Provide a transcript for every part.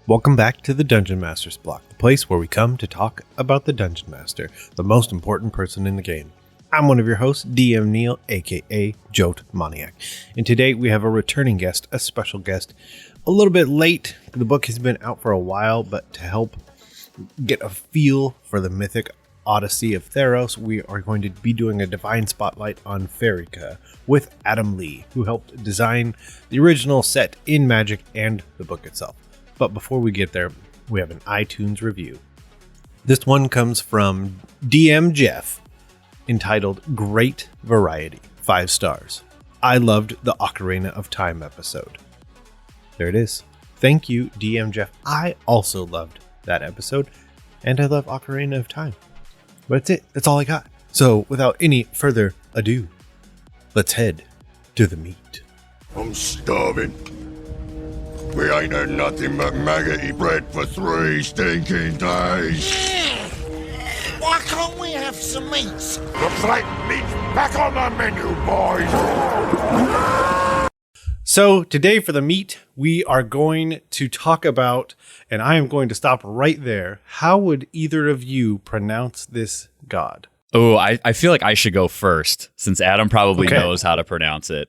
Welcome back to the Dungeon Master's Block, the place where we come to talk about the Dungeon Master, the most important person in the game. I'm one of your hosts, DM Neal, aka Jote Maniac, and today we have a returning guest, a special guest, a little bit late. The book has been out for a while, but to help get a feel for the mythic Odyssey of Theros, we are going to be doing a Divine Spotlight on Pharika with Adam Lee, who helped design the original set in Magic and the book itself. But before we get there, we have an iTunes review. This one comes from DM Jeff, entitled Great Variety, 5 stars. I loved the Ocarina of Time episode. There it is. Thank you, DM Jeff. I also loved that episode, and I love Ocarina of Time. But that's it. That's all I got. So without any further ado, let's head to the meat. I'm starving. We ain't had nothing but maggoty bread for 3 stinking days. Why can't we have some meat? The flat meat's back on the menu, boys. So today for the meat, we are going to talk about, and I am going to stop right there. How would either of you pronounce this god? Oh, I feel like I should go first since Adam probably knows how to pronounce it.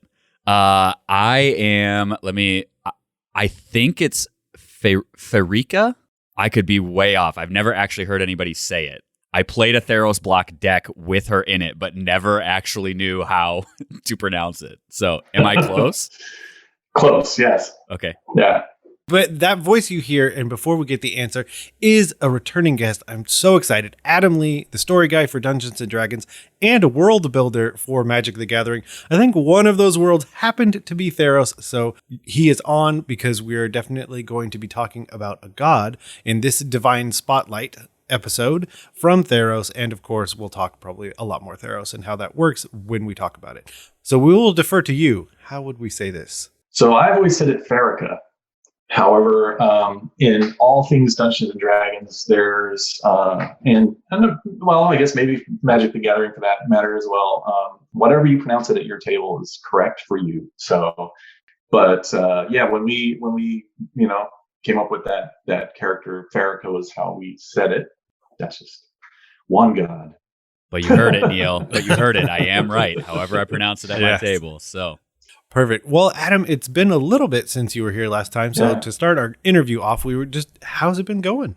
I think it's Pharika. I could be way off. I've never actually heard anybody say it. I played a Theros block deck with her in it, but never actually knew how to pronounce it. So am I close? Close, yes. Okay. Yeah. But that voice you hear, and before we get the answer, is a returning guest. I'm so excited. Adam Lee, the story guy for Dungeons & Dragons, and a world builder for Magic the Gathering. I think one of those worlds happened to be Theros, so he is on because we are definitely going to be talking about a god in this Divine Spotlight episode from Theros, and of course, we'll talk probably a lot more Theros and how that works when we talk about it. So we will defer to you. How would we say this? So I've always said it Pharika. However, in all things Dungeons and Dragons, there's I guess maybe Magic the Gathering for that matter as well. Whatever you pronounce it at your table is correct for you. So, but when we came up with that character, Pharika was how we said it. That's just one god. But you heard it, Neal. But you heard it. I am right. However I pronounce it at my table. So. Perfect. Well, Adam, it's been a little bit since you were here last time. So to start our interview off, how's it been going?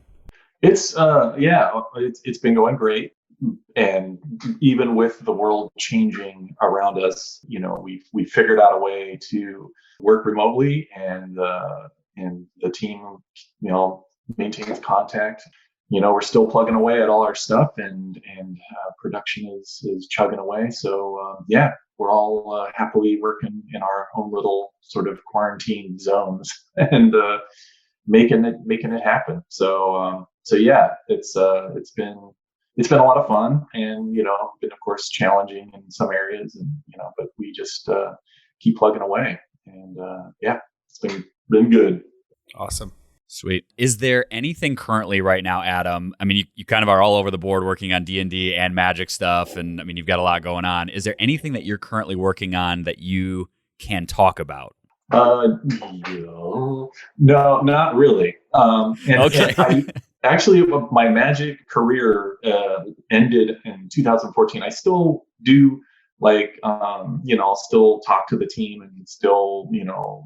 It's been going great. And even with the world changing around us, we figured out a way to work remotely, and the team, maintains contact. We're still plugging away at all our stuff, and production is chugging away. So we're all happily working in our own little sort of quarantine zones and making it happen. So it's been a lot of fun, and been of course challenging in some areas, and but we just keep plugging away, and it's been good. Awesome. Sweet. Is there anything currently right now, Adam? I mean, you kind of are all over the board working on D&D and Magic stuff, and I mean, you've got a lot going on. Is there anything that you're currently working on that you can talk about? No, not really. Okay. Actually, my Magic career ended in 2014. I still do I'll still talk to the team and still,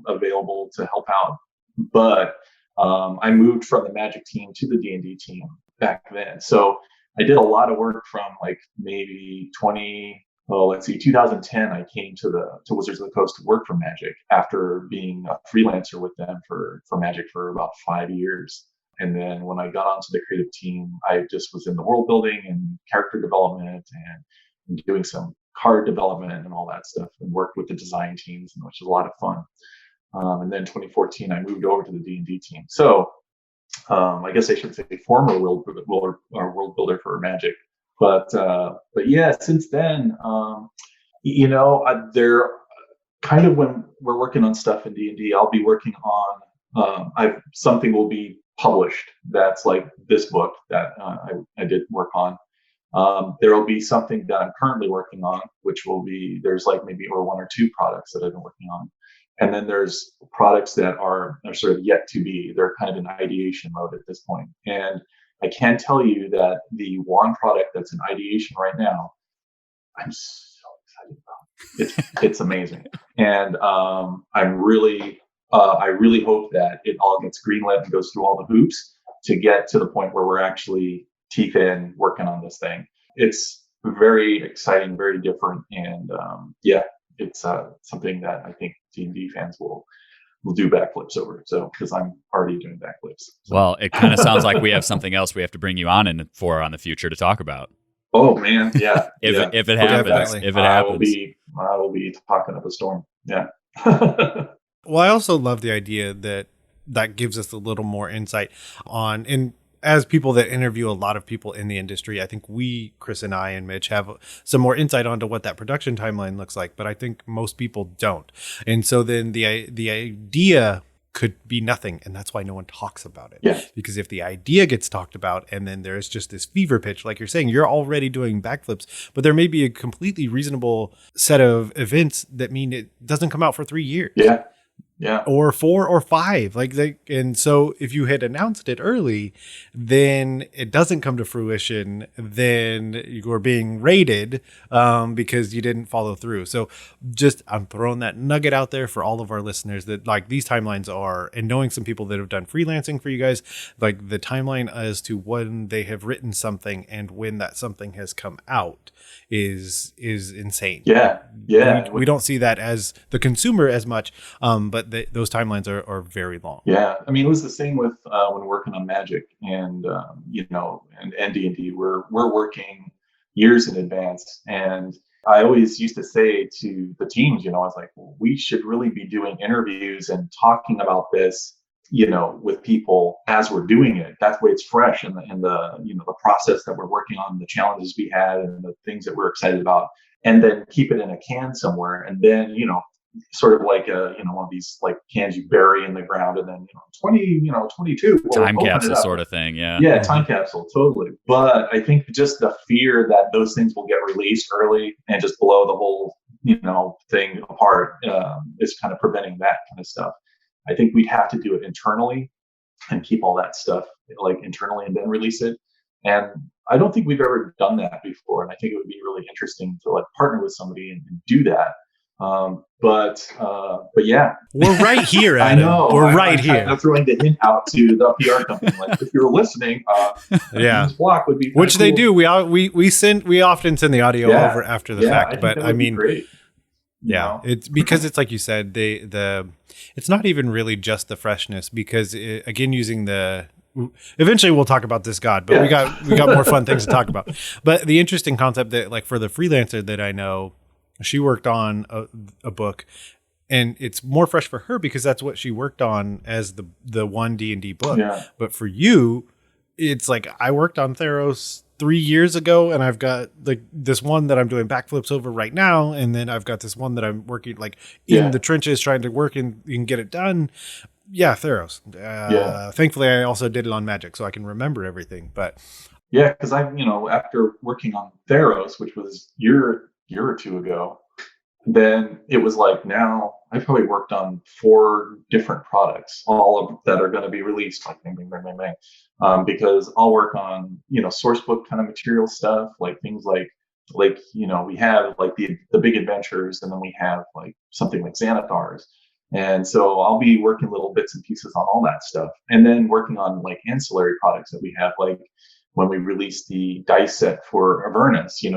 available to help out. But I moved from the Magic team to the D&D team back then. So I did a lot of work from maybe 2010. I came to Wizards of the Coast to work for Magic after being a freelancer with them for Magic for about 5 years. And then when I got onto the creative team, I just was in the world building and character development and doing some card development and all that stuff, and worked with the design teams, which was a lot of fun. And then 2014, I moved over to the D&D team. So I guess I should say former world builder for Magic. But yeah, since then, they're kind of, when we're working on stuff in D&D, I'll be working on something will be published that's like this book that I did work on. There will be something that I'm currently working on, which will be, there's maybe 1 or 2 products that I've been working on. And then there's products that are sort of yet to be. They're kind of in ideation mode at this point. And I can tell you that the one product that's in ideation right now, I'm so excited about. It's amazing, and I really hope that it all gets greenlit and goes through all the hoops to get to the point where we're actually teeth in working on this thing. It's very exciting, very different, and it's something that I think D&D fans will do backflips over. So, because I'm already doing backflips. So. Well, it kind of sounds like we have something else we have to bring you on in for on the future to talk about. Oh man, yeah. If it happens, I will be talking up a storm. Yeah. Well, I also love the idea that gives us a little more insight on, and as people that interview a lot of people in the industry, I think Chris and I and Mitch have some more insight onto what that production timeline looks like, but I think most people don't. And so then the idea could be nothing, and that's why no one talks about it. Yeah. Because if the idea gets talked about and then there's just this fever pitch, like you're saying, you're already doing backflips, but there may be a completely reasonable set of events that mean it doesn't come out for 3 years. Yeah. Yeah. Or 4 or 5. And so if you had announced it early, then it doesn't come to fruition, then you're being raided because you didn't follow through. So I'm throwing that nugget out there for all of our listeners that like these timelines are, and knowing some people that have done freelancing for you guys, like the timeline as to when they have written something and when that something has come out is insane. Yeah. Yeah. We don't see that as the consumer as much, but those timelines are very long. Yeah, I mean, it was the same with when working on Magic and and D&D. We're working years in advance, and I always used to say to the teams, I was like, well, we should really be doing interviews and talking about this, with people as we're doing it. That way, it's fresh, and the process that we're working on, the challenges we had, and the things that we're excited about, and then keep it in a can somewhere, and then sort of like one of these like cans you bury in the ground, and then 22 time capsule sort of thing. Yeah, time capsule, totally. But I think just the fear that those things will get released early and just blow the whole thing apart is kind of preventing that kind of stuff. I think we'd have to do it internally and keep all that stuff like internally and then release it. And I don't think we've ever done that before, and I think it would be really interesting to like partner with somebody and do that. But yeah, we're right here. Adam. I know we're right here. I'm throwing the hint out to the PR company, like if you're listening, this block would be which cool. they do. We often send the audio over after the fact, but I mean, great. It's because it's like you said, it's not even really just the freshness, because again, using eventually we'll talk about this god, but we got more fun things to talk about. But the interesting concept that like for the freelancer that I know, she worked on a book, and it's more fresh for her because that's what she worked on as the one D&D book. Yeah. But for you, it's like I worked on Theros 3 years ago, and I've got like this one that I'm doing backflips over right now, and then I've got this one that I'm working like in the trenches trying to work and get it done. Yeah, Theros. Thankfully, I also did it on Magic, so I can remember everything. But yeah, because after working on Theros, which was year or two ago, then it was like now I probably worked on 4 different products, all of that are going to be released like bang, bang, bang, bang, bang. Because I'll work on source book kind of material stuff, like things like we have like the big adventures, and then we have like something like Xanathars. And so I'll be working little bits and pieces on all that stuff, and then working on like ancillary products that we have, like when we released the dice set for Avernus, there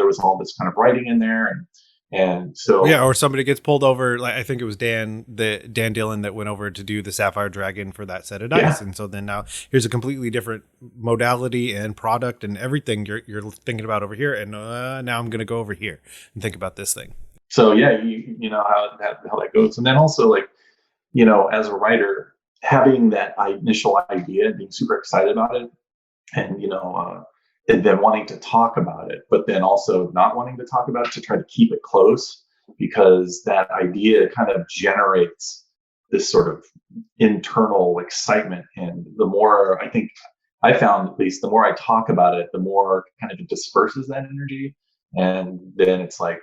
was all this kind of writing in there, and so or somebody gets pulled over. Like I think it was Dan Dillon that went over to do the Sapphire Dragon for that set of dice, and so then now here's a completely different modality and product and everything you're thinking about over here, and now I'm going to go over here and think about this thing. So yeah, you know how that goes, and then also like as a writer, having that initial idea and being super excited about it, and then wanting to talk about it, but then also not wanting to talk about it to try to keep it close, because that idea kind of generates this sort of internal excitement. And the more I think I found, at least the more I talk about it, the more kind of it disperses that energy. And then it's like,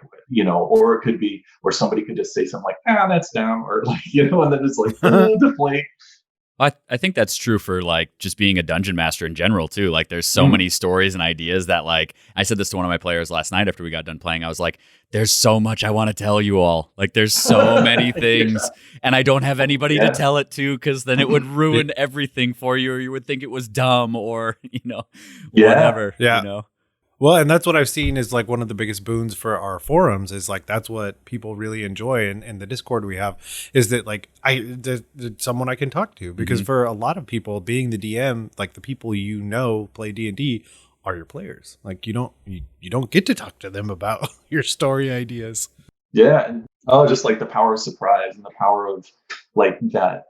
or it could be, or somebody could just say something like, that's dumb, or like, and then it's like, deflate. I think that's true for like just being a dungeon master in general too. Like there's so many stories and ideas that, like, I said this to one of my players last night after we got done playing. I was like, there's so much I want to tell you all. Like there's so many things and I don't have anybody to tell it to, because then it would ruin everything for you, or you would think it was dumb, or, whatever. Yeah. Well, and that's what I've seen is like one of the biggest boons for our forums is like that's what people really enjoy, and the Discord we have is that like there's someone I can talk to, because for a lot of people, being the DM, like the people play D&D are your players. Like you don't get to talk to them about your story ideas. Yeah, and just like the power of surprise and the power of like that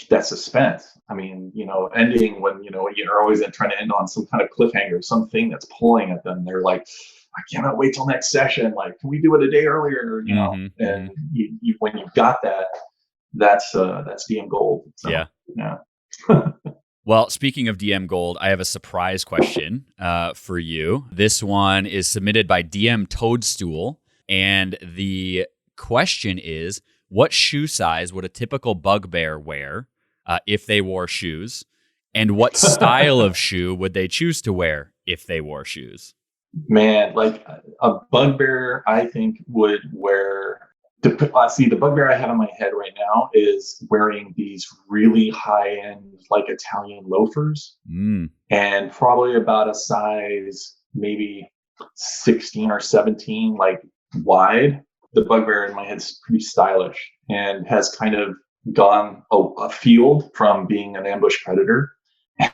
suspense. I mean, ending when, you're always trying to end on some kind of cliffhanger, something that's pulling at them. They're like, I cannot wait till next session. Like, can we do it a day earlier? And you when you've got that, that's DM gold. So, yeah. Well, speaking of DM Gold, I have a surprise question for you. This one is submitted by DM Toadstool, and the question is, what shoe size would a typical bugbear wear if they wore shoes? And what style of shoe would they choose to wear if they wore shoes? Man, like a bugbear, I think would wear... see, the bugbear I have in my head right now is wearing these really high-end, like Italian loafers, and probably about a size maybe 16 or 17, like wide. The bugbear in my head is pretty stylish and has kind of gone afield from being an ambush predator,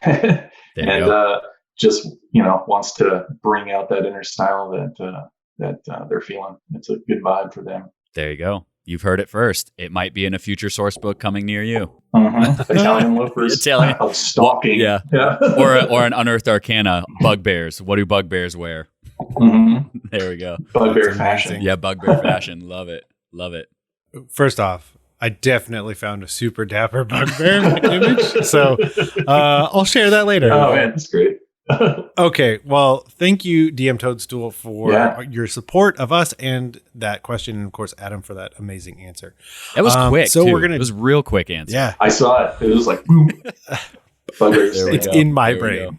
and just wants to bring out that inner style that they're feeling. It's a good vibe for them. There you go. You've heard it first. It might be in a future source book coming near you. Italian loafers. Italian of stalking. Well, yeah. Or an Unearthed Arcana. Bugbears. What do bugbears wear? There we go. Bugbear fashion. Yeah, bugbear fashion. Love it. Love it. First off, I definitely found a super dapper bugbear image, so I'll share that later. Oh man, that's great. Okay, well, thank you, DM Toadstool, for your support of us and that question, and of course, Adam, for that amazing answer. That was quick. So it was a real quick answer. Yeah, I saw it. It was like boom. It's in my brain.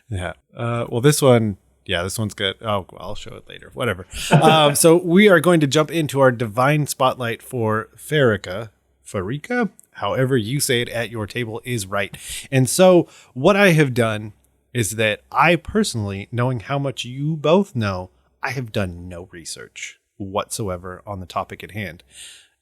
Yeah. Well, this one. Yeah, this one's good. Oh, well, I'll show it later. Whatever. So we are going to jump into our divine spotlight for Pharika. However you say it at your table is right. And so what I have done is that I personally, knowing how much you both know, I have done no research whatsoever on the topic at hand.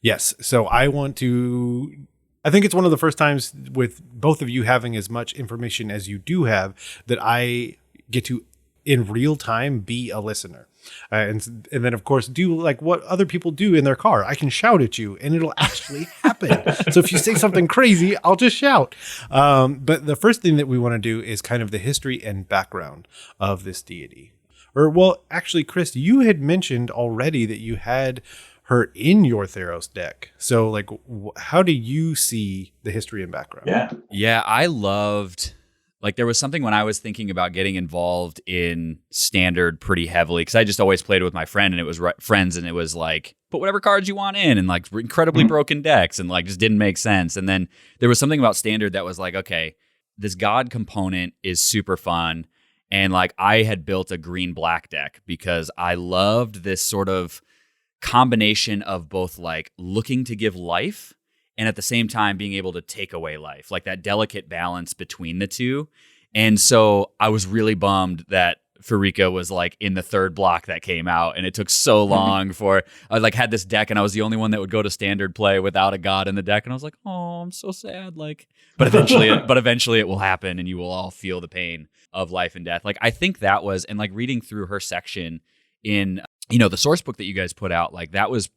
Yes, so I think it's one of the first times with both of you having as much information as you do have that I get to, in real time, be a listener. And then, of course, do like what other people do in their car. I can shout at you and it'll actually happen. So if you say something crazy, I'll just shout. But the first thing that we want to do is kind of the history and background of this deity. Well, actually, Chris, you had mentioned already that you had her in your Theros deck. So like, how do you see the history and background? Yeah, I loved... Like there was something when I was thinking about getting involved in Standard pretty heavily, because I just always played with my friend, and it was friends, and it was like, put whatever cards you want in, and like incredibly broken decks, and like just didn't make sense. And then there was something about Standard that was like, okay, this God component is super fun. And like I had built a green-black deck because I loved this sort of combination of both like looking to give life and at the same time being able to take away life, like that delicate balance between the two. And so I was really bummed that Pharika was like in the third block that came out, and it took so long for I like had this deck, and I was the only one that would go to Standard play without a god in the deck, and I was like, oh, I'm so sad. Like, but eventually it will happen, and you will all feel the pain of life and death. Like I think that was, and like reading through her section in the source book that you guys put out, like that was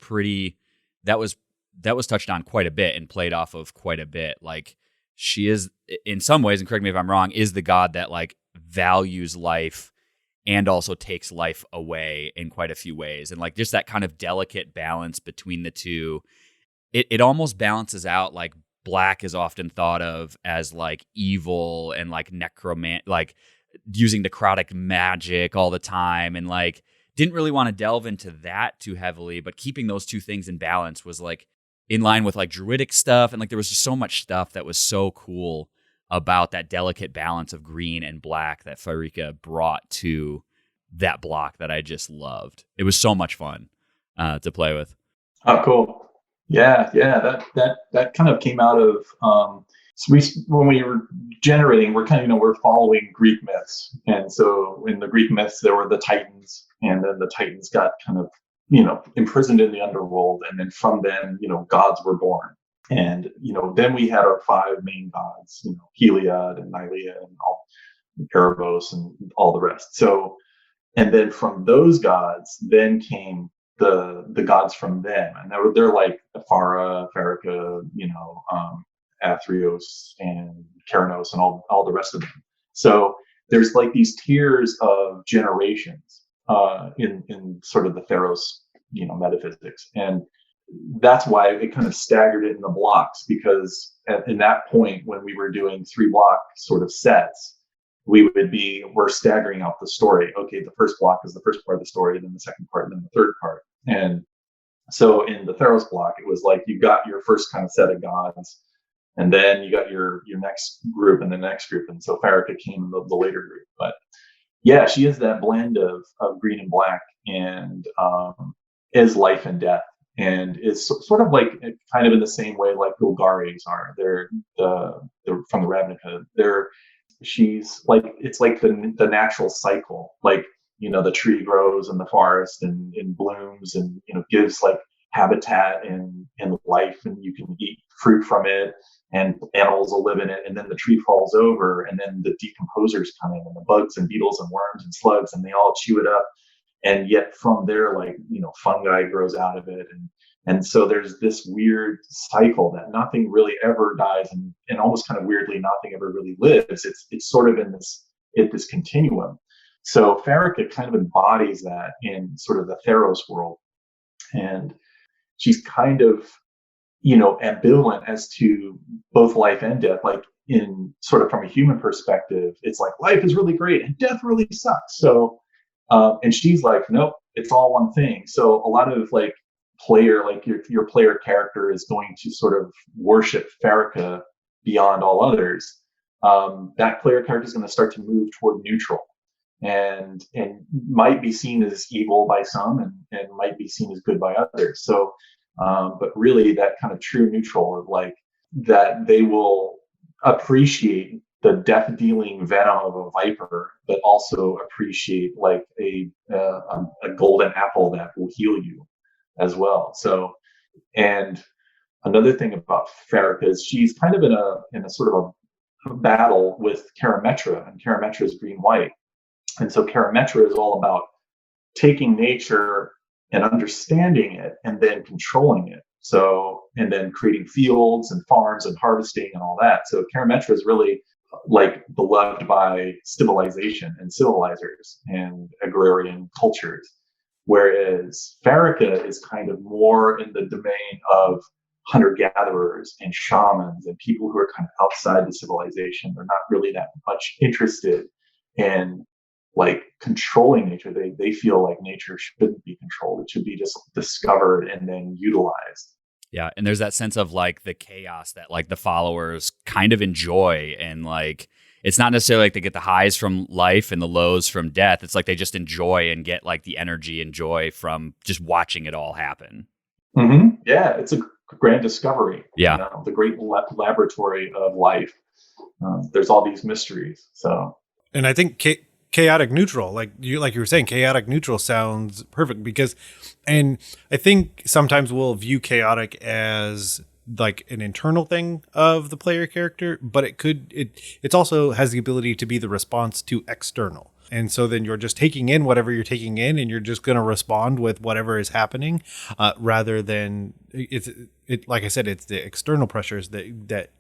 touched on quite a bit and played off of quite a bit. Like she is in some ways, and correct me if I'm wrong, is the god that like values life and also takes life away in quite a few ways. And like just that kind of delicate balance between the two, it almost balances out. Like black is often thought of as like evil and like necromantic, like using necrotic magic all the time. And like didn't really want to delve into that too heavily, but keeping those two things in balance was like in line with like druidic stuff. And like there was just so much stuff that was so cool about that delicate balance of green and black that Pharika brought to that block that I just loved. It was so much fun to play with. Oh, cool. Yeah. That kind of came out of so when we were generating, we're kind of, we're following Greek myths. And so in the Greek myths, there were the Titans, and then the Titans got kind of, imprisoned in the underworld. And then from then, gods were born. And, then we had our 5 main gods, Heliod and Nylea and all Erebos and all the rest. So, and then from those gods, then came the gods from them. And they're like Aphara, Pharika, Athreos and Keranos and all the rest of them. So there's like these tiers of generations in sort of the Theros, metaphysics. And that's why it kind of staggered it in the blocks, because in that point when we were doing 3 block sort of sets, we're staggering out the story. Okay, the first block is the first part of the story, then the second part, and then the third part. And so in the Theros block, it was like you got your first kind of set of gods, and then you got your next group and the next group. And so Pharika came in the later group. But yeah, she is that blend of green and black, and is life and death. And is sort of like kind of in the same way like Golgaris are. They're from the Ravnica. She's like, it's like the natural cycle. Like, the tree grows in the forest and blooms and, gives like habitat and life, and you can eat fruit from it, and animals will live in it. And then the tree falls over, and then the decomposers come in, and the bugs and beetles and worms and slugs, and they all chew it up. And yet from there, like, fungi grows out of it. And so there's this weird cycle that nothing really ever dies, and almost kind of weirdly, nothing ever really lives. It's sort of in this continuum. So Pharika kind of embodies that in sort of the Theros world. And she's kind of, ambivalent as to both life and death. Like in sort of from a human perspective, it's like life is really great and death really sucks. So, and she's like, nope, it's all one thing. So a lot of like your player character is going to sort of worship Pharika beyond all others. That player character is going to start to move toward neutral, and might be seen as evil by some, and might be seen as good by others. So, but really that kind of true neutral of like that they will appreciate the death-dealing venom of a viper, but also appreciate like a golden apple that will heal you as well. So, and another thing about Pharika is she's kind of in a sort of a battle with Karametra, and Karametra is green-white. And so Karametra is all about taking nature and understanding it and then controlling it. So, and then creating fields and farms and harvesting and all that. So Karametra is really like beloved by civilization and civilizers and agrarian cultures. Whereas Pharika is kind of more in the domain of hunter-gatherers and shamans and people who are kind of outside the civilization. They're not really that much interested in like controlling nature. They feel like nature shouldn't be controlled. It should be just discovered and then utilized. Yeah, and there's that sense of like the chaos that like the followers kind of enjoy, and like it's not necessarily like they get the highs from life and the lows from death. It's like they just enjoy and get like the energy and joy from just watching it all happen. Mm-hmm. Yeah, it's a grand discovery. Yeah, the great laboratory of life. There's all these mysteries. So, and I think chaotic neutral, like you were saying, chaotic neutral sounds perfect because, and I think sometimes we'll view chaotic as like an internal thing of the player character, but it also has the ability to be the response to external. And so then you're just taking in whatever you're taking in, and you're just going to respond with whatever is happening, rather than like I said, it's the external pressures that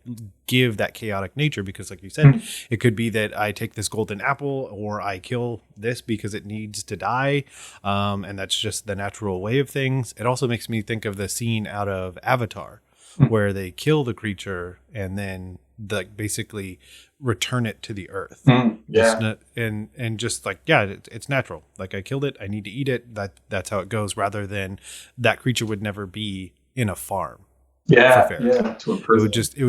give that chaotic nature. Because like you said, it could be that I take this golden apple or I kill this because it needs to die. And that's just the natural way of things. It also makes me think of the scene out of Avatar where they kill the creature and then basically return it to the earth. Yeah. And just like, yeah, it's natural. Like I killed it, I need to eat it. That's how it goes. Rather than that creature would never be in a farm. Yeah. For Yeah. Pharika. To imprison. It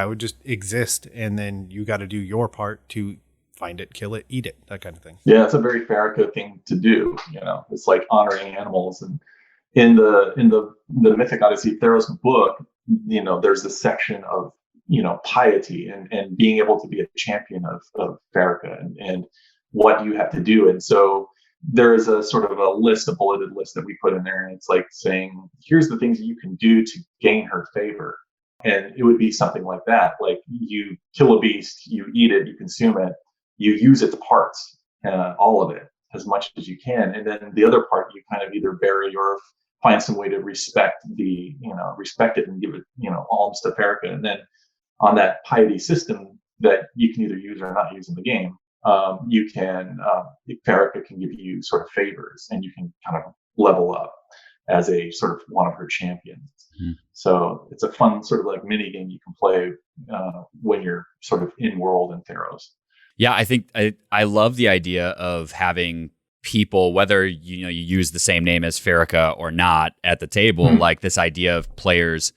would just exist, and then you got to do your part to find it, kill it, eat it, that kind of thing. Yeah, it's a very Pharika thing to do. It's like honoring animals. And in the Mythic Odyssey Theros book, there's this section of piety and being able to be a champion of Pharika and what you have to do. And so there is a sort of a bulleted list that we put in there, and it's like saying, here's the things that you can do to gain her favor. And it would be something like that. Like you kill a beast, you eat it, you consume it, you use its parts, all of it, as much as you can. And then the other part, you kind of either bury or find some way to respect it and give it, alms to Pharika. And then on that piety system that you can either use or not use in the game, Pharika can give you sort of favors, and you can kind of level up as a sort of one of her champions. So it's a fun sort of like mini game you can play when you're sort of in world in Theros. Yeah, I think I love the idea of having people, whether you use the same name as Pharika or not, at the table. Like this idea of players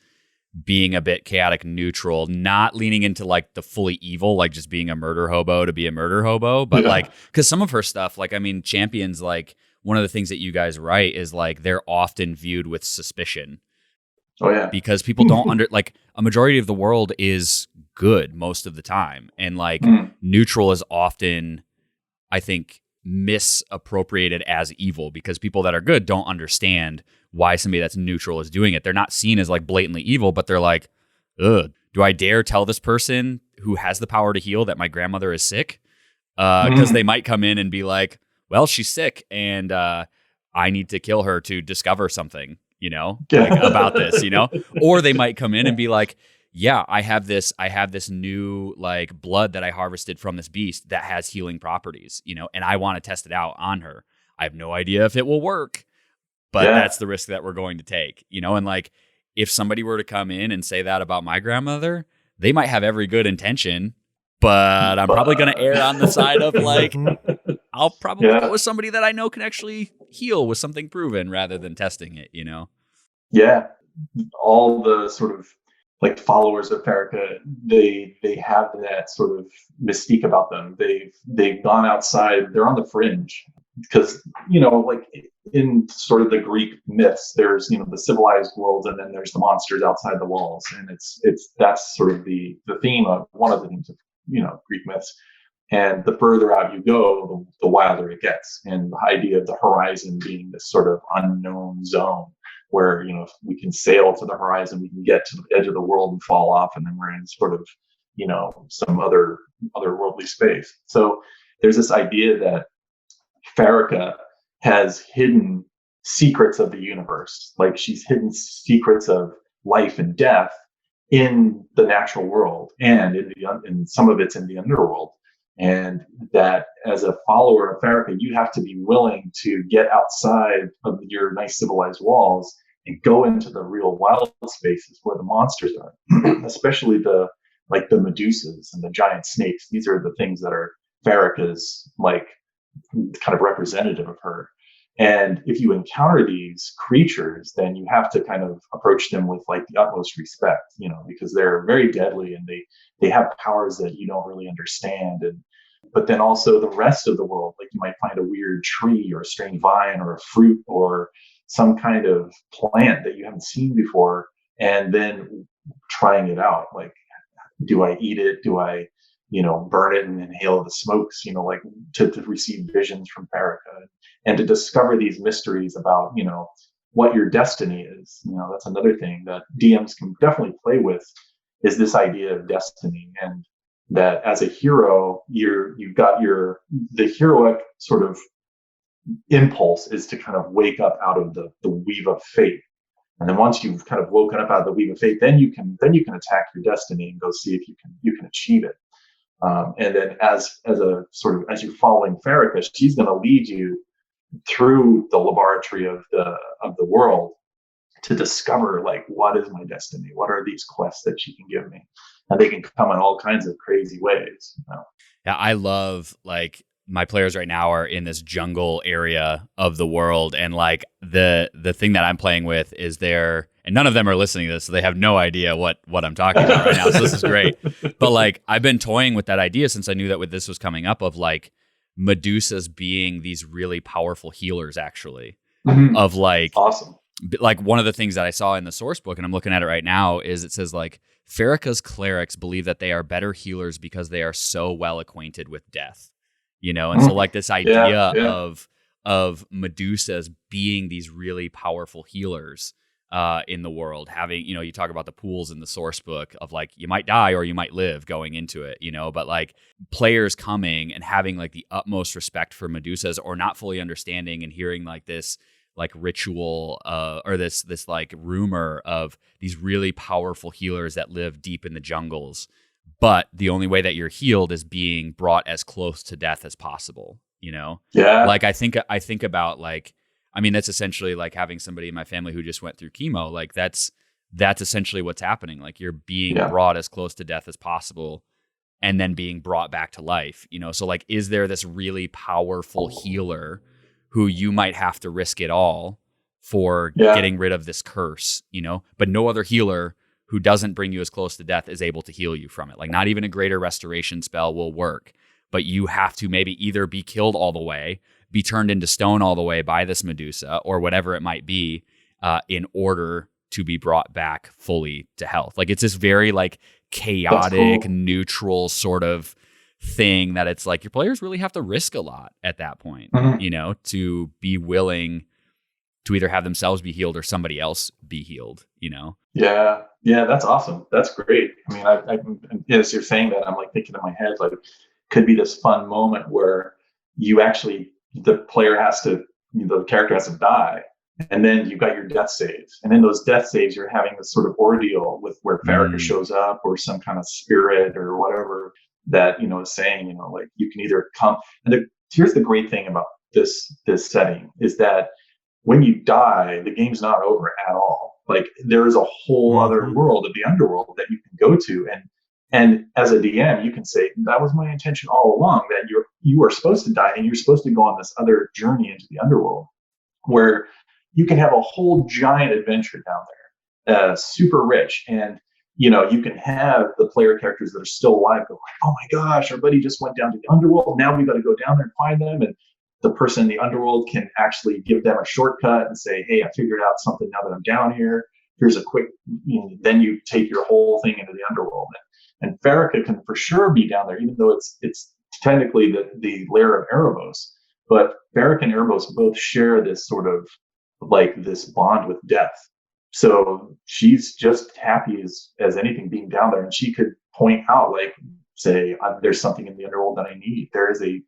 being a bit chaotic neutral, not leaning into like the fully evil, like just being a murder hobo to be a murder hobo, but like because some of her stuff, like I mean, champions, like one of the things that you guys write is like they're often viewed with suspicion. Oh yeah, because people don't like a majority of the world is good most of the time, and like neutral is often, I think, misappropriated as evil because people that are good don't understand why somebody that's neutral is doing it. They're not seen as like blatantly evil, but they're like, ugh, do I dare tell this person who has the power to heal that my grandmother is sick? Because they might come in and be like, well, she's sick and I need to kill her to discover something, like about this, or they might come in and be like, yeah, I have this new like blood that I harvested from this beast that has healing properties, and I want to test it out on her. I have no idea if it will work, but that's the risk that we're going to take, and like, if somebody were to come in and say that about my grandmother, they might have every good intention, but I'm probably going to err on the side of like, I'll probably go with somebody that I know can actually heal with something proven rather than testing it, Yeah. All the sort of like followers of Pharika, they have that sort of mystique about them. They've gone outside, they're on the fringe because, like in sort of the Greek myths, there's, the civilized world and then there's the monsters outside the walls. And that's sort of the theme of one of the themes of, Greek myths. And the further out you go, the wilder it gets. And the idea of the horizon being this sort of unknown zone where, if we can sail to the horizon, we can get to the edge of the world and fall off, and then we're in sort of, some otherworldly space. So there's this idea that Pharika has hidden secrets of the universe, like she's hidden secrets of life and death in the natural world, and in some of it's in the underworld. And that as a follower of Pharika, you have to be willing to get outside of your nice civilized walls and go into the real wild spaces where the monsters are, especially the Medusas and the giant snakes. These are the things that are Pharika's like kind of representative of her. And if you encounter these creatures, then you have to kind of approach them with like the utmost respect, because they're very deadly and they have powers that you don't really understand. But then also the rest of the world, like you might find a weird tree or a strange vine or a fruit or some kind of plant that you haven't seen before, and then trying it out. Like, do I eat it? Do I, burn it and inhale the smokes, like to receive visions from Pharika and to discover these mysteries about, what your destiny is. That's another thing that DMs can definitely play with, is this idea of destiny. And that as a hero, you've got the heroic sort of impulse is to kind of wake up out of the weave of fate. And then once you've kind of woken up out of the weave of fate, then you can attack your destiny and go see if you can achieve it. And then as you're following Pharika, she's going to lead you through the laboratory of the world to discover like, what is my destiny? What are these quests that she can give me? And they can come in all kinds of crazy ways. You know? Yeah, I love like my players right now are in this jungle area of the world, and like the thing that I'm playing with is there, and none of them are listening to this, so they have no idea what I'm talking about right now. So this is great. But like I've been toying with that idea since I knew that this was coming up, of like Medusas being these really powerful healers, actually. Of like awesome. Like one of the things that I saw in the source book, and I'm looking at it right now, is it says like Pharika's clerics believe that they are better healers because they are so well acquainted with death, you know? And so like this idea of Medusas being these really powerful healers in the world, having, you know, you talk about the pools in the source book of like, you might die or you might live going into it, you know, but like players coming and having like the utmost respect for Medusas, or not fully understanding and hearing like this like ritual or this like rumor of these really powerful healers that live deep in the jungles, but the only way that you're healed is being brought as close to death as possible, you know? Yeah. Like I think about like, I mean, that's essentially like having somebody in my family who just went through chemo. Like that's essentially what's happening. Like you're being brought as close to death as possible and then being brought back to life, you know? So like, is there this really powerful healer who you might have to risk it all for getting rid of this curse, you know, but no other healer who doesn't bring you as close to death is able to heal you from it. Like not even a greater restoration spell will work, but you have to maybe either be killed all the way, be turned into stone all the way by this Medusa or whatever it might be, in order to be brought back fully to health. Like it's this very like chaotic, neutral sort of thing that it's like your players really have to risk a lot at that point, you know, to be willing to either have themselves be healed or somebody else be healed, you know? Yeah. Yeah. That's awesome. That's great. I mean, I as you're saying that, I'm like thinking in my head, like could be this fun moment where you actually, the character has to die. And then you've got your death saves. And in those death saves, you're having this sort of ordeal with where Pharika shows up or some kind of spirit or whatever that, you know, is saying, you know, like you can either come. And here's the great thing about this setting is that when you die, the game's not over at all. Like there is a whole other world of the underworld that you can go to. And as a DM, you can say, that was my intention all along, that you are supposed to die and you're supposed to go on this other journey into the underworld where you can have a whole giant adventure down there, super rich. And, you know, you can have the player characters that are still alive go like, oh my gosh, our buddy just went down to the underworld. Now we got to go down there and find them. And the person in the underworld can actually give them a shortcut and say, hey, I figured out something now that I'm down here. Here's a quick, you know, then you take your whole thing into the underworld. And Pharika can for sure be down there, even though it's technically the lair of Erebos. But Pharika and Erebos both share this sort of like this bond with death. So she's just happy as anything being down there. And she could point out, like, say, there's something in the underworld that I need. There's a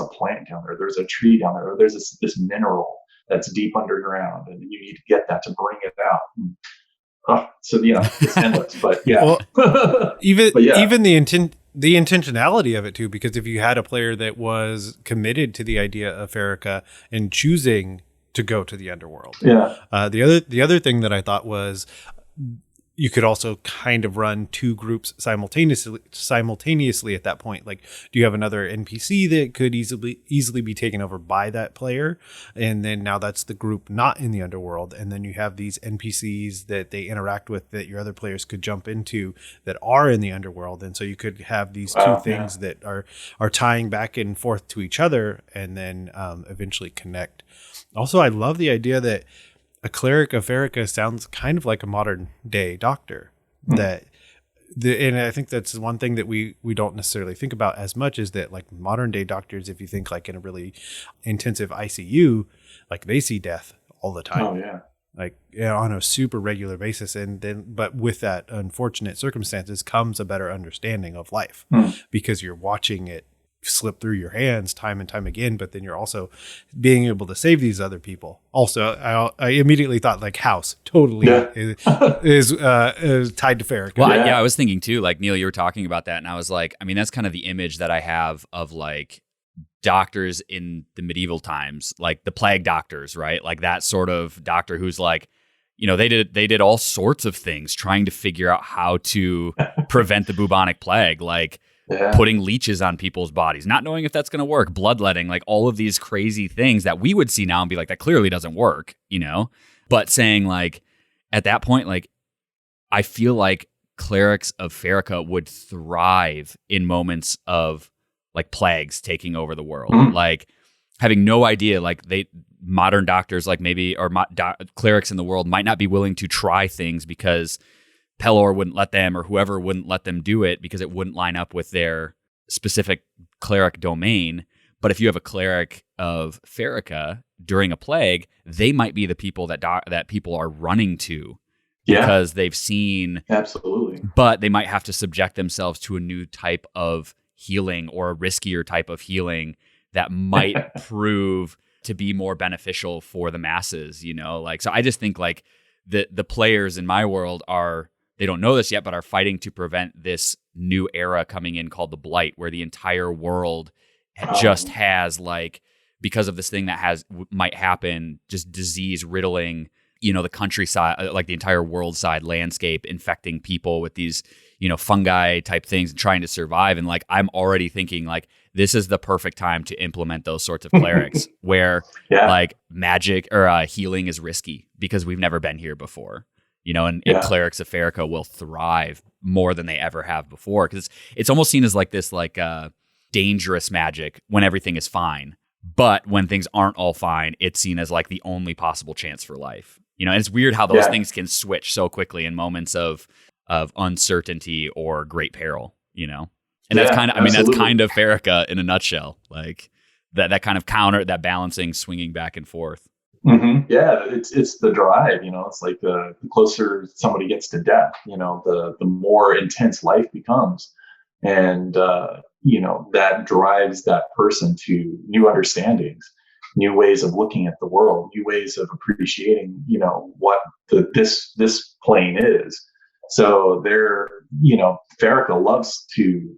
plant down there. There's a tree down there. Or there's this mineral that's deep underground, and you need to get that to bring it out. So yeah, it's endless. But yeah, well, even the intentionality of it too, because if you had a player that was committed to the idea of Pharika and choosing to go to the underworld, the other thing that I thought was you could also kind of run two groups simultaneously at that point. Like, do you have another NPC that could easily be taken over by that player? And then now that's the group not in the underworld. And then you have these NPCs that they interact with that your other players could jump into that are in the underworld. And so you could have these two things that are tying back and forth to each other and then eventually connect. Also, I love the idea that a cleric of Pharika sounds kind of like a modern day doctor. And I think that's one thing that we don't necessarily think about as much, is that like modern day doctors, if you think like in a really intensive ICU, like they see death all the time. Oh yeah. Like, you know, on a super regular basis. And then, but with that unfortunate circumstances comes a better understanding of life because you're watching it slip through your hands time and time again, but then you're also being able to save these other people. Also, I immediately thought like House totally is tied to Pharika. Well, I was thinking too, like Neal, you were talking about that, and I was like, I mean, that's kind of the image that I have of like doctors in the medieval times, like the plague doctors, right? Like that sort of doctor who's like, they did all sorts of things trying to figure out how to prevent the bubonic plague, like putting leeches on people's bodies, not knowing if that's going to work, bloodletting, like all of these crazy things that we would see now and be like, that clearly doesn't work, but saying like, at that point, like, I feel like clerics of Pharika would thrive in moments of like plagues taking over the world, like having no idea, like modern doctors, like maybe, or clerics in the world might not be willing to try things because Pelor wouldn't let them, or whoever wouldn't let them do it because it wouldn't line up with their specific cleric domain. But if you have a cleric of Pharika during a plague, they might be the people that people are running to because they've seen. Absolutely. But they might have to subject themselves to a new type of healing or a riskier type of healing that might prove to be more beneficial for the masses, like, so I just think like the players in my world they don't know this yet, but are fighting to prevent this new era coming in called the Blight, where the entire world just has, like, because of this thing that might happen, just disease riddling, the countryside, like the entire world side landscape, infecting people with these, fungi type things and trying to survive. And like, I'm already thinking like, this is the perfect time to implement those sorts of clerics where like magic or healing is risky because we've never been here before, and clerics of Pharika will thrive more than they ever have before. Cause it's almost seen as like this, like dangerous magic when everything is fine. But when things aren't all fine, it's seen as like the only possible chance for life. And it's weird how those things can switch so quickly in moments of uncertainty or great peril, And that's kind of, that's kind of Pharika in a nutshell, like that kind of counter, that balancing, swinging back and forth. Mm-hmm. Yeah, it's the drive, it's like the closer somebody gets to death, the more intense life becomes. And, that drives that person to new understandings, new ways of looking at the world, new ways of appreciating, what this plane is. So Pharika loves to,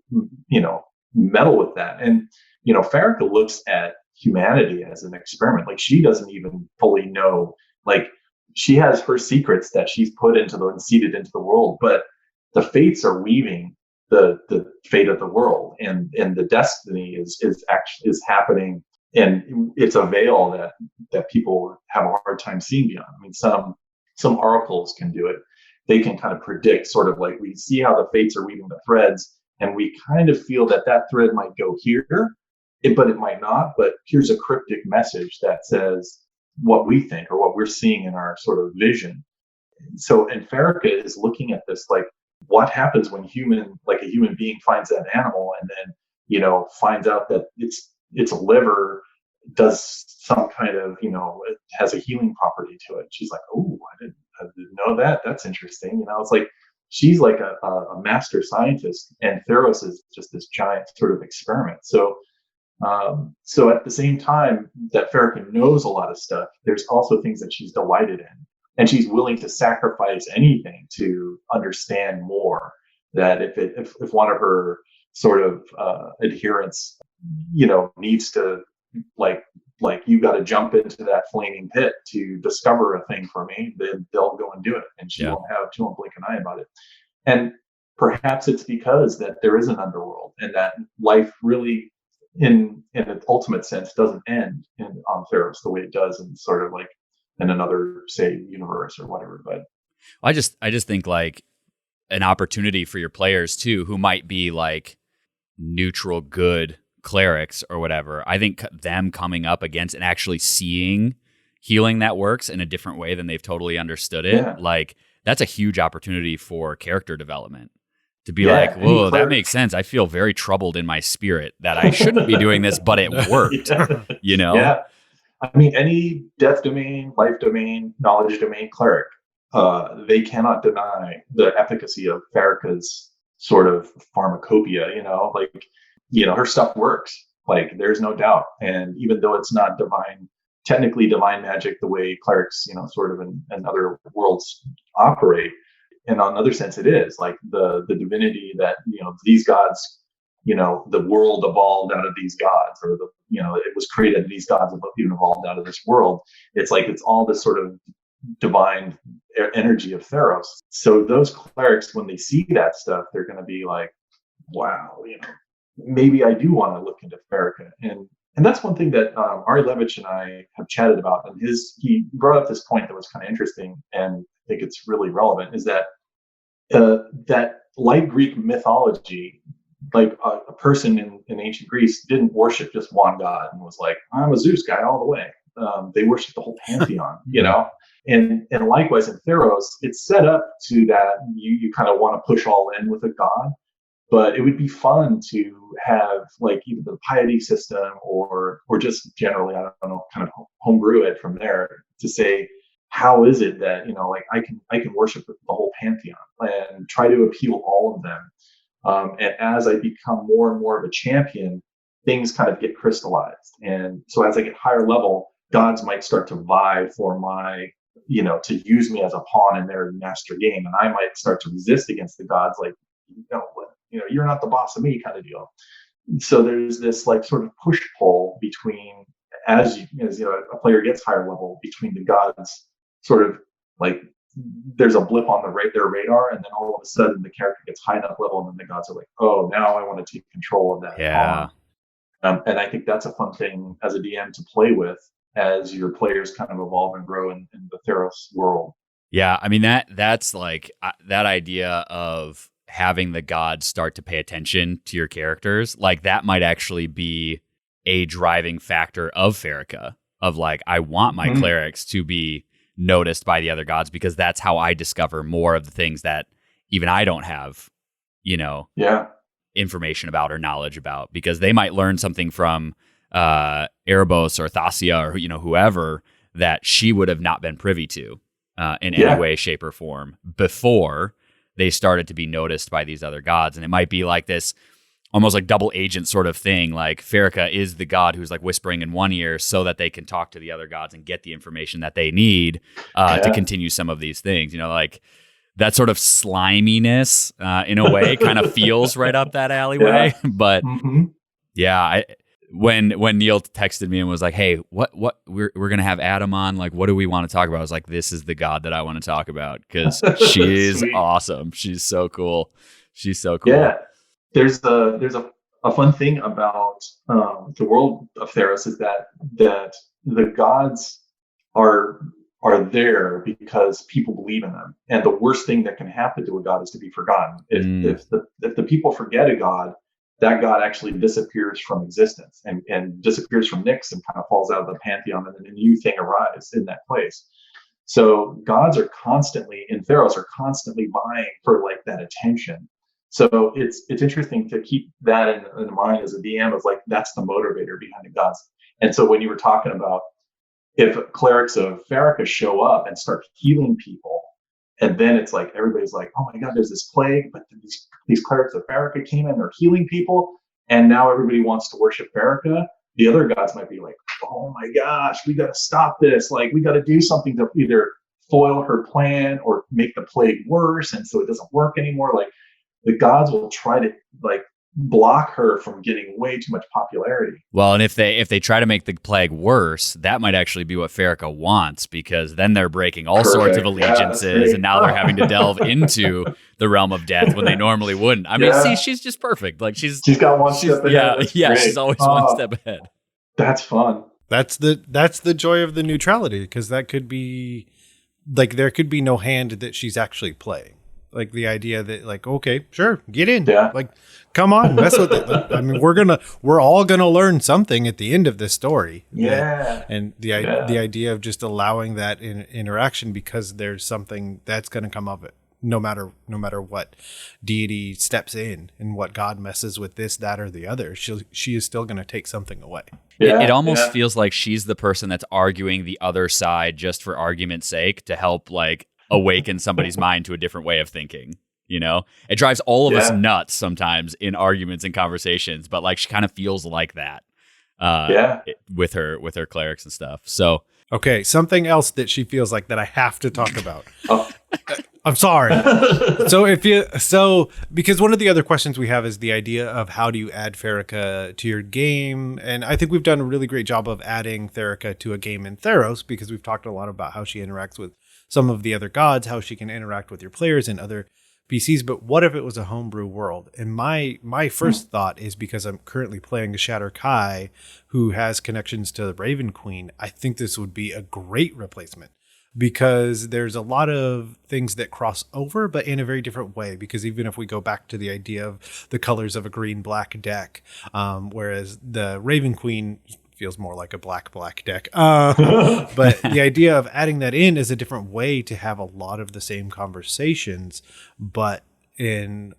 meddle with that. And, Pharika looks at humanity as an experiment. Like, she doesn't even fully know, like, she has her secrets that she's put and seeded into the world, but the fates are weaving the fate of the world, and the destiny is happening, and it's a veil that people have a hard time seeing beyond. I mean, some oracles can do it. They can kind of predict, sort of like, we see how the fates are weaving the threads, and we kind of feel that thread might go here, but it might not. But here's a cryptic message that says what we think or what we're seeing in our sort of vision. So, and Pharika is looking at this like, what happens when a human being finds that animal and then, finds out that its liver does some kind of, it has a healing property to it. She's like, oh, I didn't know that. That's interesting. It's like, she's like a master scientist, and Theros is just this giant sort of experiment. So at the same time that Pharika knows a lot of stuff, there's also things that she's delighted in. And she's willing to sacrifice anything to understand more. That if one of her sort of adherents, needs to like you got to jump into that flaming pit to discover a thing for me, then they'll go and do it, and she won't blink an eye about it. And perhaps it's because that there is an underworld, and that life really, in an ultimate sense, doesn't end on Theros the way it does in sort of like in another, say, universe or whatever. But I just think like an opportunity for your players too, who might be like neutral good clerics or whatever. I think them coming up against and actually seeing healing that works in a different way than they've totally understood it, like that's a huge opportunity for character development. To be like, whoa, that makes sense. I feel very troubled in my spirit that I shouldn't be doing this, but it worked. Yeah. I mean, any death domain, life domain, knowledge domain cleric, they cannot deny the efficacy of Pharika's sort of pharmacopoeia, her stuff works. Like, there's no doubt. And even though it's not technically divine magic the way clerics, sort of in other worlds operate, in another sense it is. Like the divinity that, these gods, the world evolved out of these gods, or it was created, these gods evolved out of this world. It's like, it's all this sort of divine energy of Theros. So those clerics, when they see that stuff, they're going to be like, wow, maybe I do want to look into Pharika. And that's one thing that Ari Levitch and I have chatted about. And he brought up this point that was kind of interesting, and I think it's really relevant, is that that like Greek mythology, like a person in ancient Greece didn't worship just one god and was like, I'm a Zeus guy all the way. They worship the whole pantheon, and likewise in Theros, it's set up to that you kind of want to push all in with a god, but it would be fun to have like either the piety system or just generally, I don't know, kind of homebrew it from there to say, how is it that, like I can worship the whole pantheon and try to appeal all of them. And as I become more and more of a champion, things kind of get crystallized. And so as I get higher level, gods might start to vie for my, to use me as a pawn in their master game. And I might start to resist against the gods, like, you're not the boss of me kind of deal. So there's this like sort of push pull between, as a player gets higher level, between the gods, sort of like there's a blip on their radar, and then all of a sudden the character gets high enough level, and then the gods are like, oh, now I want to take control of that. Yeah. And I think that's a fun thing as a DM to play with as your players kind of evolve and grow in the Theros world. Yeah, I mean that's like that idea of having the gods start to pay attention to your characters, like that might actually be a driving factor of Pharika, of like, I want my clerics to be noticed by the other gods, because that's how I discover more of the things that even I don't have, information about or knowledge about, because they might learn something from Erebos or Thasia or whoever that she would have not been privy to in any way, shape, or form before they started to be noticed by these other gods. And it might be like this almost like double agent sort of thing. Like Pharika is the god who's like whispering in one ear so that they can talk to the other gods and get the information that they need to continue some of these things. Like that sort of sliminess in a way kind of feels right up that alleyway. But when Neal texted me and was like, hey, what we're going to have Adam on, like, what do we want to talk about? I was like, this is the god that I want to talk about, because she's awesome. She's so cool. Yeah. There's a fun thing about the world of Theros is that the gods are there because people believe in them, and the worst thing that can happen to a god is to be forgotten. If the people forget a god, that god actually disappears from existence and disappears from Nyx and kind of falls out of the pantheon, and then a new thing arises in that place. So gods are constantly in Theros vying for like that attention. So it's interesting to keep that in mind as a DM, of like, that's the motivator behind the gods. And so when you were talking about if clerics of Pharika show up and start healing people, and then it's like everybody's like, oh my god, there's this plague, but these clerics of Pharika came in, they're healing people, and now everybody wants to worship Pharika. The other gods might be like, oh my gosh, we got to stop this. Like, we got to do something to either foil her plan or make the plague worse, and so it doesn't work anymore. Like, the gods will try to like block her from getting way too much popularity. Well, and if they try to make the plague worse, that might actually be what Pharika wants, because then they're breaking all sorts of allegiances, and now they're having to delve into the realm of death when they normally wouldn't. I mean, see, she's just perfect. Like she's got one step ahead. Yeah, she's always one step ahead. That's fun. That's the joy of the neutrality, because that could be like, there could be no hand that she's actually playing. Like the idea that like, okay, sure, get in. Yeah. Like, come on, mess with it. Like, I mean, we're all gonna learn something at the end of this story. Yeah. And the idea of just allowing that interaction, because there's something that's gonna come of it, no matter what deity steps in and what god messes with this, that, or the other. She is still gonna take something away. Yeah, it almost feels like she's the person that's arguing the other side just for argument's sake, to help like awaken somebody's mind to a different way of thinking. It drives all of us nuts sometimes in arguments and conversations, but like she kind of feels like that with her clerics and stuff. So okay, something else that she feels like that I have to talk about. I'm sorry. Because one of the other questions we have is the idea of how do you add Pharika to your game, and I think we've done a really great job of adding Pharika to a game in Theros because we've talked a lot about how she interacts with some of the other gods, how she can interact with your players and other PCs. But what if it was a homebrew world? And my first thought is, because I'm currently playing a Shatter Kai who has connections to the Raven Queen, I think this would be a great replacement. Because there's a lot of things that cross over, but in a very different way. Because even if we go back to the idea of the colors of a green-black deck, whereas the Raven Queen feels more like a black deck. But the idea of adding that in is a different way to have a lot of the same conversations, but in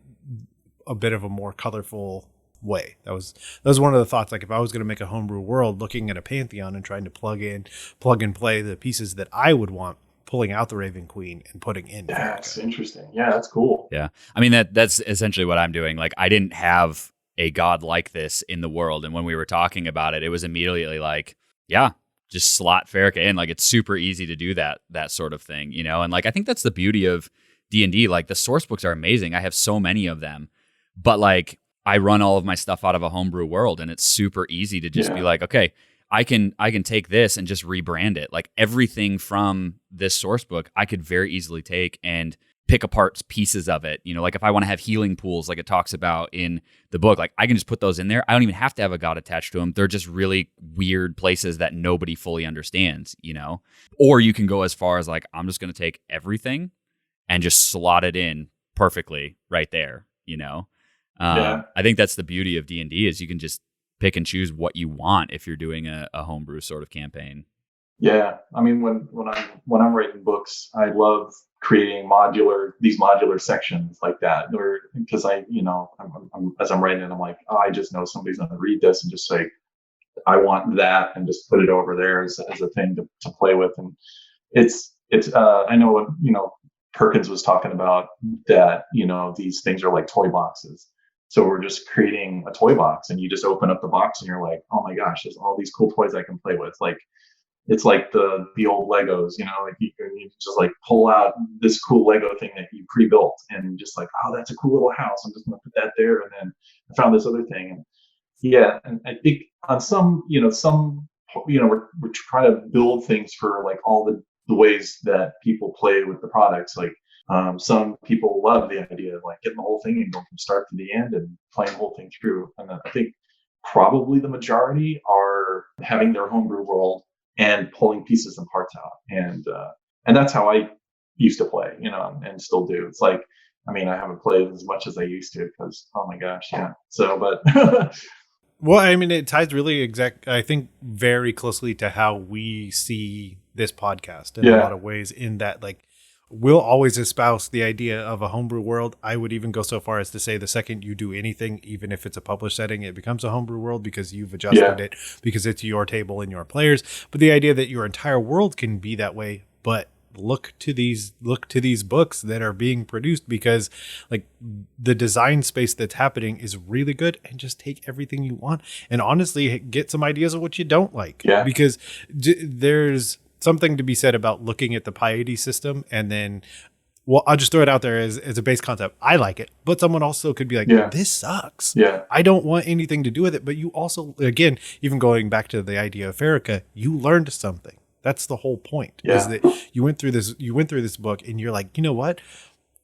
a bit of a more colorful way. That was one of the thoughts. Like, if I was going to make a homebrew world, looking at a Pantheon and trying to plug and play the pieces that I would want, pulling out the Raven Queen and putting in. That's interesting. Yeah, that's cool. Yeah. I mean, that's essentially what I'm doing. Like, I didn't have a god like this in the world. And when we were talking about it, it was immediately like, yeah, just slot Pharika in. Like, it's super easy to do that sort of thing, you know? And like, I think that's the beauty of D&D. Like, the source books are amazing. I have so many of them, but like, I run all of my stuff out of a homebrew world, and it's super easy to just be like, okay, I can take this and just rebrand it. Like, everything from this source book, I could very easily take and pick apart pieces of it. You know, like if I want to have healing pools, like it talks about in the book, like I can just put those in there. I don't even have to have a god attached to them. They're just really weird places that nobody fully understands, you know? Or you can go as far as like, I'm just going to take everything and just slot it in perfectly right there, you know? I think that's the beauty of D&D is you can just pick and choose what you want if you're doing a homebrew sort of campaign. Yeah, I mean, when I'm writing books, I love creating these modular sections like that, or because I'm as I'm writing it, I'm like, oh, I just know somebody's going to read this and just say, I want that, and just put it over there as a thing to play with. And it's I know what Perkins was talking about, that these things are like toy boxes. So we're just creating a toy box, and you just open up the box and you're like, oh my gosh, there's all these cool toys I can play with. Like, it's like the old Legos, like you just like pull out this cool Lego thing that you pre-built, and just like, oh, that's a cool little house. I'm just going to put that there. And then I found this other thing. And yeah. And I think on we're trying to build things for like all the ways that people play with the products. Like, some people love the idea of like getting the whole thing and going from start to the end and playing the whole thing through. And I think probably the majority are having their homebrew world and pulling pieces and parts out. And that's how I used to play, and still do. It's like, I mean, I haven't played as much as I used to because, oh my gosh, yeah. So, but well, I mean, it ties really I think very closely to how we see this podcast in a lot of ways, in that like, we'll always espouse the idea of a homebrew world. I would even go so far as to say the second you do anything, even if it's a published setting, it becomes a homebrew world because you've adjusted it, because it's your table and your players. But the idea that your entire world can be that way, but look to these books that are being produced, because like the design space that's happening is really good, and just take everything you want and honestly get some ideas of what you don't like. Yeah. Because there's something to be said about looking at the piety system, and then, well, I'll just throw it out there as a base concept. I like it, but someone also could be like, this sucks. Yeah. I don't want anything to do with it. But you also, again, even going back to the idea of Pharika, you learned something. That's the whole point, is that you went through this book and you're like, you know what?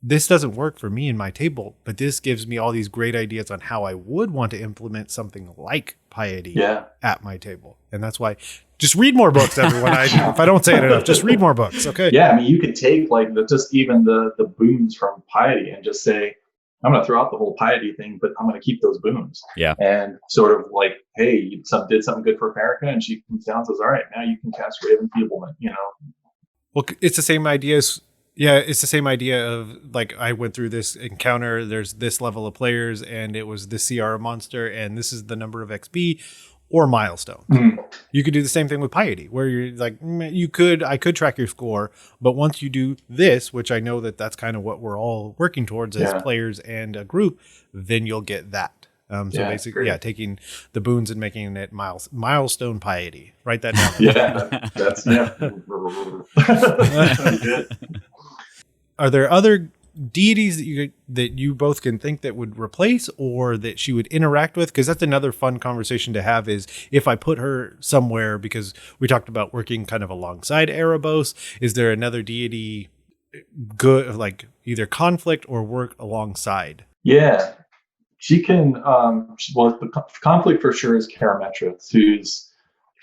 This doesn't work for me and my table, but this gives me all these great ideas on how I would want to implement something like piety at my table. And that's why, just read more books, everyone. If I don't say it enough, just read more books. Okay. Yeah. I mean, you could take like just even the boons from piety and just say, I'm going to throw out the whole piety thing, but I'm going to keep those boons. Yeah. And sort of like, hey, you did something good for Pharika, and she comes down and says, all right, now you can cast Raven Feeblement, Well, it's the same idea as, it's the same idea of like, I went through this encounter, there's this level of players, and it was the CR monster, and this is the number of XP or milestone. Mm-hmm. You could do the same thing with piety, where you're like, I could track your score, but once you do this, which I know that's kind of what we're all working towards as players and a group, then you'll get that. So basically, taking the boons and making it milestone piety. Write that down. That's good. are there other deities that you both can think that would replace or that she would interact with? Because that's another fun conversation to have, is if I put her somewhere, because we talked about working kind of alongside Erebos, is there another deity good, like either conflict or work alongside? Yeah, she can. Well, the conflict for sure is Karametra, who's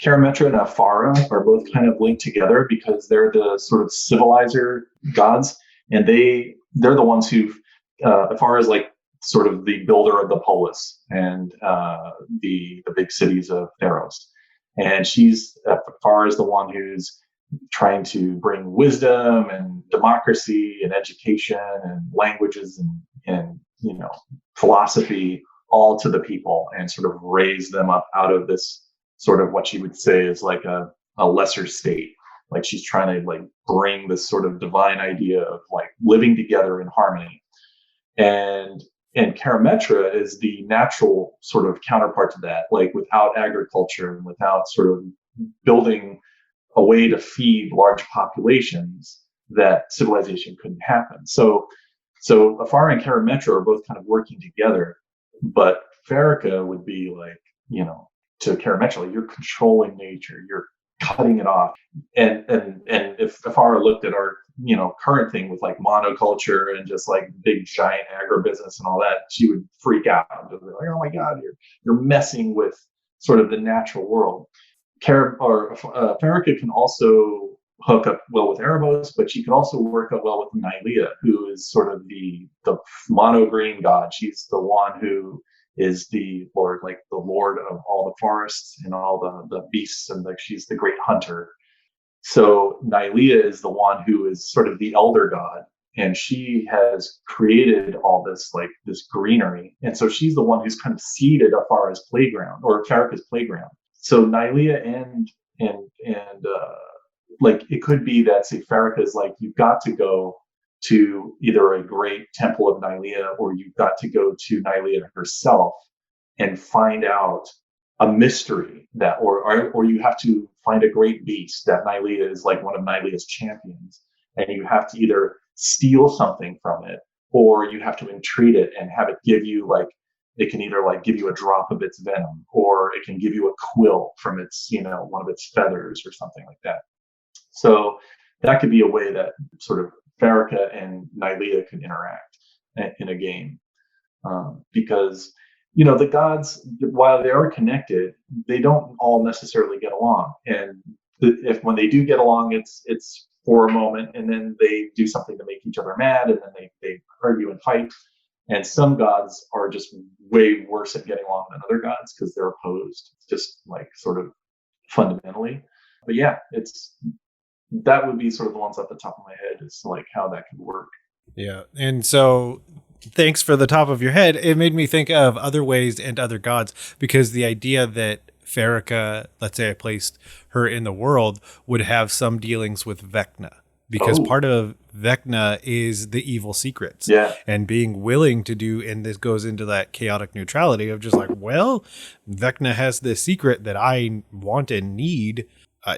Karametra and Afara are both kind of linked together because they're the sort of civilizer gods, and they're the ones who Afara is like sort of the builder of the polis and the big cities of Theros, and Afara is the one who's trying to bring wisdom and democracy and education and languages and philosophy all to the people and sort of raise them up out of this sort of what she would say is like a lesser state. Like she's trying to like bring this sort of divine idea of like living together in harmony. And Karametra is the natural sort of counterpart to that, like without agriculture and without sort of building a way to feed large populations, that civilization couldn't happen. So Afara and Karametra are both kind of working together, but Pharika would be like, to Karametra, like, you're controlling nature, you're cutting it off. And if Afara looked at our, current thing with like monoculture and just like big giant agribusiness and all that, she would freak out and be like, oh my God, you're messing with sort of the natural world. Pharika can also hook up well with Erebos, but she can also work up well with Nylea, who is sort of the mono green god. She's the one who is the lord, like the lord of all the forests and all the beasts, and like she's the great hunter. So Nylea is the one who is sort of the elder god, and she has created all this like this greenery, and so she's the one who's kind of seeded Afara's playground or Pharika's playground. So Nylea and like it could be that say Pharika is like, you've got to go to either a great temple of Nylea or you've got to go to Nylea herself and find out a mystery that, or you have to find a great beast that Nylea is like one of Nylea's champions, and you have to either steal something from it or you have to entreat it and have it give you like, it can either like give you a drop of its venom or it can give you a quill from its, one of its feathers or something like that. So that could be a way that sort of Pharika and Nylea could interact in a game. Because, the gods, while they are connected, they don't all necessarily get along. And when they do get along, it's for a moment, and then they do something to make each other mad, and then they argue and fight. And some gods are just way worse at getting along than other gods because they're opposed, just like sort of fundamentally. But yeah, that would be sort of the ones at the top of my head is like how that could work. Yeah. And so thanks for the top of your head. It made me think of other ways and other gods, because the idea that Pharika, let's say I placed her in the world, would have some dealings with Vecna, because part of Vecna is the evil secrets. Yeah. And being willing to do, and this goes into that chaotic neutrality of just like, well, Vecna has this secret that I want and need.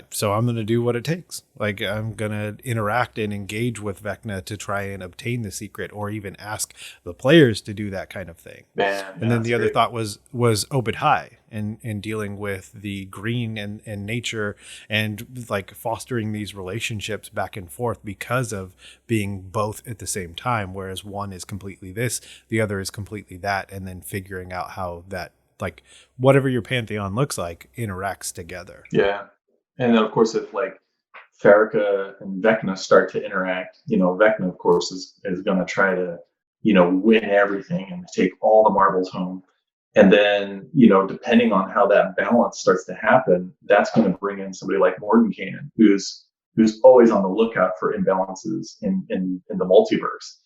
So I'm going to do what it takes. Like I'm going to interact and engage with Vecna to try and obtain the secret, or even ask the players to do that kind of thing. And then the other thought was Obed High and dealing with the green and nature and like fostering these relationships back and forth because of being both at the same time. Whereas one is completely this, the other is completely that. And then figuring out how that, like whatever your pantheon looks like, interacts together. Yeah. And then, of course, if like Pharika and Vecna start to interact, Vecna, of course, is going to try to, win everything and take all the marbles home. And then, depending on how that balance starts to happen, that's going to bring in somebody like Mordenkainen, who's always on the lookout for imbalances in the multiverse.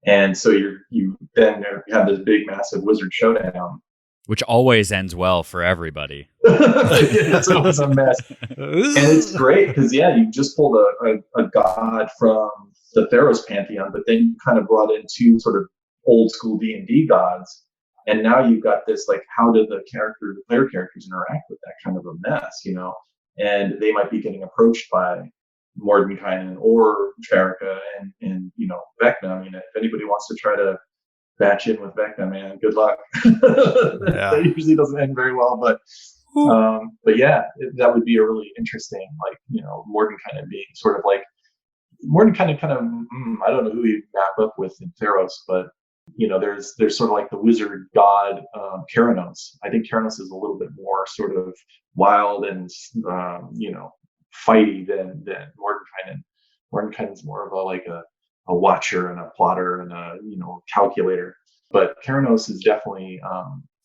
And so you then have this big, massive wizard showdown. Which always ends well for everybody. It's always a mess. And it's great because, you just pulled a god from the Theros pantheon, but then you kind of brought in two sort of old school D&D gods. And now you've got this, like, how do the player characters interact with that kind of a mess, And they might be getting approached by, Mordenkainen or Pharika and Vecna. I mean, if anybody wants to try to batch in with Vecna, man, good luck. That usually doesn't end very well, but yeah, that would be a really interesting, Mordenkainen being sort of like Mordenkainen kind of I don't know who he'd map up with in Theros, but there's sort of like the wizard god Keranos. I think Keranos is a little bit more sort of wild and fighty than Mordenkainen. Mordenkainen's more of a watcher and a plotter and a calculator. But Keranos is definitely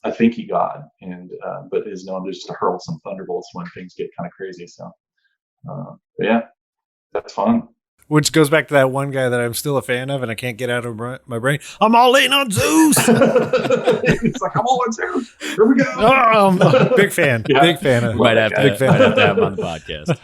a thinky god, and but is known just to hurl some thunderbolts when things get kind of crazy. So, but yeah, that's fun. Which goes back to that one guy that I'm still a fan of and I can't get out of my brain. I'm all in on Zeus. It's like, I'm all in Zeus. Here we go. Big fan. Yeah. Big fan of might have to have him on the podcast.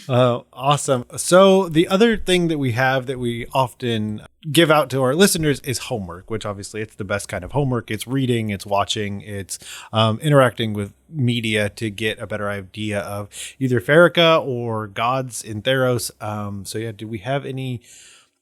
Yeah. Awesome. So the other thing that we have that we often give out to our listeners is homework, which obviously it's the best kind of homework. It's reading, it's watching, it's interacting with media to get a better idea of either Pharika or gods in Theros. So yeah, do we have any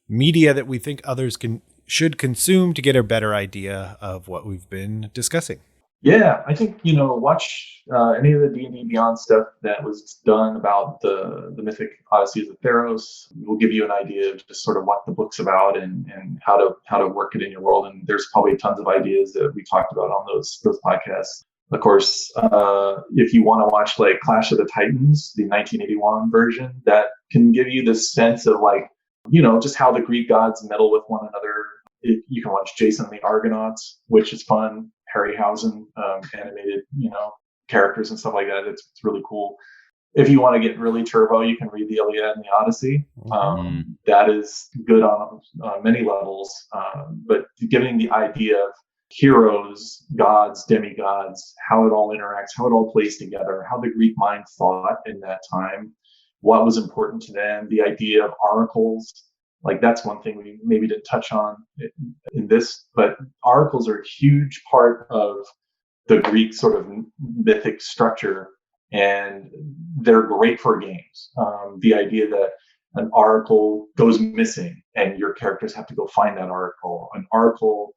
media that we think others should consume to get a better idea of what we've been discussing? Yeah, I think, watch any of the D&D Beyond stuff that was done about the mythic Odysseys of Theros. Will give you an idea of just sort of what the book's about and how to work it in your world. And there's probably tons of ideas that we talked about on those podcasts. Of course, if you want to watch like Clash of the Titans, the 1981 version, that can give you this sense of just how the Greek gods meddle with one another. You can watch Jason and the Argonauts, which is fun. Harryhausen animated, characters and stuff like that. It's really cool. If you want to get really turbo, you can read the Iliad and the Odyssey. That is good on many levels. But giving the idea of heroes, gods, demigods, how it all interacts, how it all plays together, how the Greek mind thought in that time, what was important to them, the idea of oracles. Like that's one thing we maybe didn't touch on in this, but oracles are a huge part of the Greek sort of mythic structure, and they're great for games. The idea that an oracle goes missing and your characters have to go find that oracle. An oracle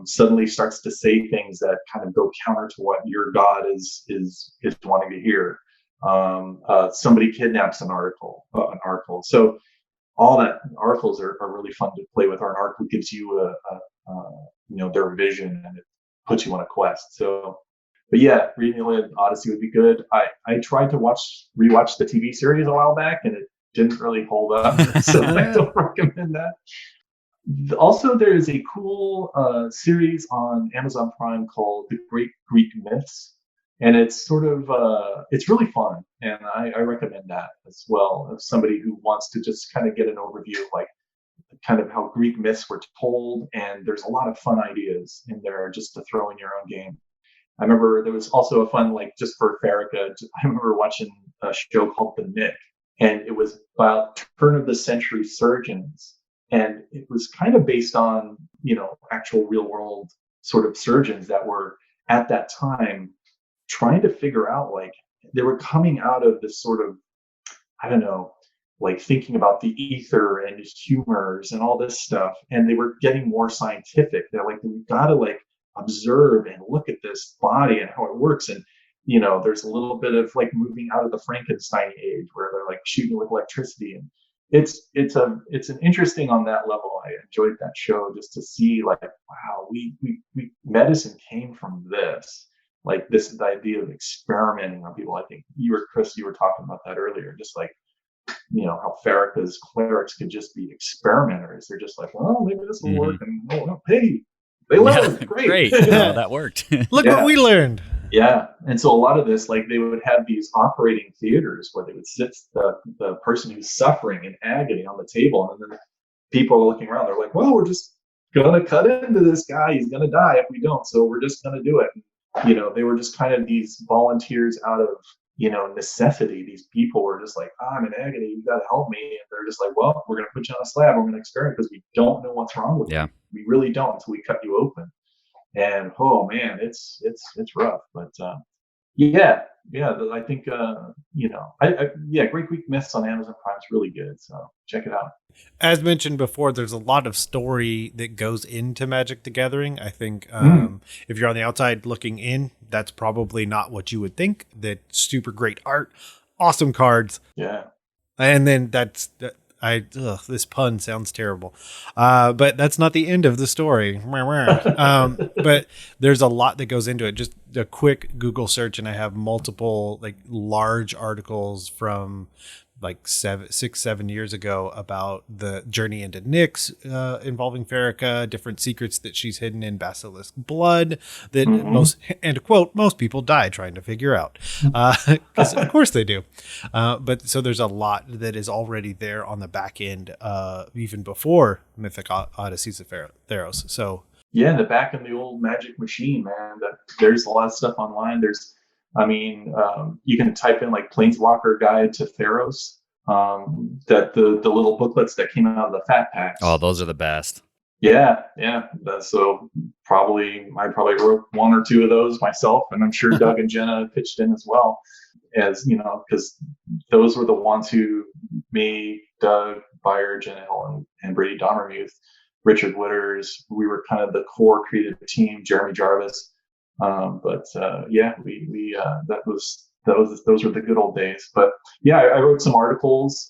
suddenly starts to say things that kind of go counter to what your god is wanting to hear. Somebody kidnaps an oracle. So all that oracles are really fun to play with. An oracle gives you their vision and it puts you on a quest. So, but yeah, reading the Iliad Odyssey would be good. I tried to rewatch the TV series a while back and it didn't really hold up, so I don't recommend that. Also, there is a cool series on Amazon Prime called The Great Greek Myths. And it's sort of, it's really fun. And I recommend that as well as somebody who wants to just kind of get an overview of kind of how Greek myths were told. And there's a lot of fun ideas in there just to throw in your own game. I remember there was also a fun, just for Pharika, I remember watching a show called The Nick. And it was about turn of the century surgeons. And it was kind of based on, actual real world sort of surgeons that were at that time trying to figure out, they were coming out of this sort of, I don't know, thinking about the ether and humors and all this stuff. And they were getting more scientific. They're we've got to observe and look at this body and how it works. And, there's a little bit of moving out of the Frankenstein age where they're shooting with electricity. And it's an interesting on that level. I enjoyed that show just to see wow, we medicine came from this. This idea of experimenting on people. I think Chris, you were talking about that earlier, just how Pharika's clerics could just be experimenters. They're just well, maybe this will work. And hey, they learned. Great. Yeah, that worked. Look what we learned. Yeah. And so a lot of this, they would have these operating theaters where they would sit the person who's suffering in agony on the table. And then people are looking around. They're well, we're just going to cut into this guy. He's going to die if we don't. So we're just going to do it. They were just kind of these volunteers out of, necessity. These people were just I'm in agony. You got to help me. And they're just well, we're going to put you on a slab. We're going to experiment because we don't know what's wrong with you. We really don't until we cut you open. And, oh man, it's rough. But, I think Great Greek Myths on Amazon Prime is really good, so check it out. As mentioned before, there's a lot of story that goes into Magic the Gathering. I think if you're on the outside looking in, that's probably not what you would think. That super great art, awesome cards, and then this pun sounds terrible, but that's not the end of the story. But there's a lot that goes into it. Just a quick Google search, and I have multiple like large articles from like 7 years ago about the journey into Nyx involving Pharika, different secrets that she's hidden in Basilisk blood that most people die trying to figure out. Because of course they do. But so there's a lot that is already there on the back end, even before Mythic Odysseys of Theros. So yeah, the back of the old Magic machine, man. There's a lot of stuff online. You can type in like Planeswalker Guide to Theros. That the little booklets that came out of the Fat Packs. Oh, those are the best. Yeah. So I probably wrote one or two of those myself, and I'm sure Doug and Jenna pitched in as well, as you know, because those were the ones who made Doug, Byer, Jenna Hill, and Brady Donnermuth, Richard Witters. We were kind of the core creative team. Jeremy Jarvis. Those were the good old days. But yeah, I wrote some articles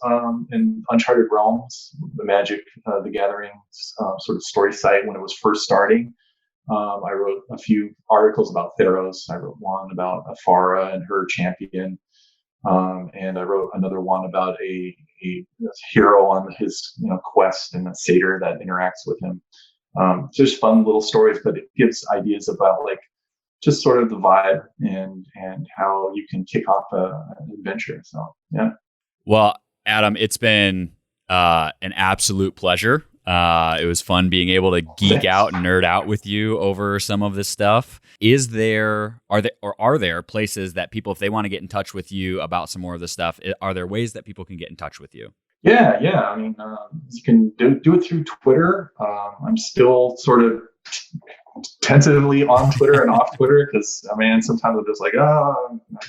in Uncharted Realms, the Magic the Gathering sort of story site when it was first starting. I wrote a few articles about Theros. I wrote one about Afara and her champion, and I wrote another one about a hero on his quest and a satyr that interacts with him. Just fun little stories, but it gives ideas about like just sort of the vibe and how you can kick off an adventure. So, yeah. Well, Adam, it's been an absolute pleasure. It was fun being able to geek out and nerd out with you over some of this stuff. Are there places that people, if they want to get in touch with you about some more of this stuff, are there ways that people can get in touch with you? Yeah. I mean, you can do it through Twitter. I'm still sort of tentatively on Twitter and off Twitter because sometimes I'm just like